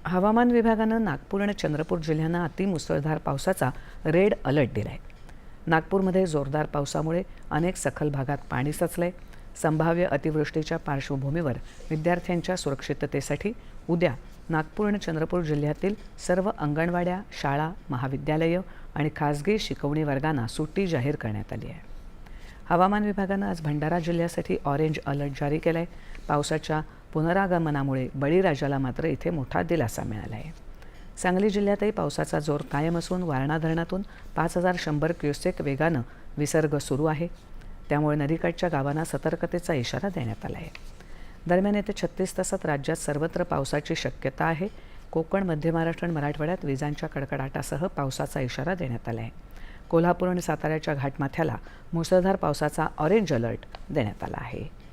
हवामान विभागानं नागपूर आणि चंद्रपूर जिल्ह्यांना अतिमुसळधार पावसाचा रेड अलर्ट दिला आहे. नागपूरमध्ये जोरदार पावसामुळे अनेक सखल भागात पाणी साचलंय. संभाव्य अतिवृष्टीच्या पार्श्वभूमीवर विद्यार्थ्यांच्या सुरक्षिततेसाठी उद्या नागपूर आणि चंद्रपूर जिल्ह्यातील सर्व अंगणवाड्या, शाळा, महाविद्यालयं आणि खासगी शिकवणी वर्गांना सुट्टी जाहीर करण्यात आली आहे. हवामान विभागानं आज भंडारा जिल्ह्यासाठी ऑरेंज अलर्ट जारी केला आहे. पावसाच्या पुनरागमनामुळे बळीराजाला मात्र इथे मोठा दिलासा मिळाला आहे. सांगली जिल्ह्यातही पावसाचा जोर कायम असून वारणा धरणातून 5100 क्युसेक वेगानं विसर्ग सुरू आहे. त्यामुळे नदीकाठच्या गावांना सतर्कतेचा इशारा देण्यात आला आहे. दरम्यान येत्या 36 तासात राज्यात सर्वत्र पावसाची शक्यता आहे. कोकण, मध्य महाराष्ट्र आणि मराठवाड्यात विजांच्या कडकडाटासह पावसाचा इशारा देण्यात आला आहे. कोल्हापूर आणि साताऱ्याच्या घाटमाथ्याला मुसळधार पावसाचा ऑरेंज अलर्ट देण्यात आला आहे.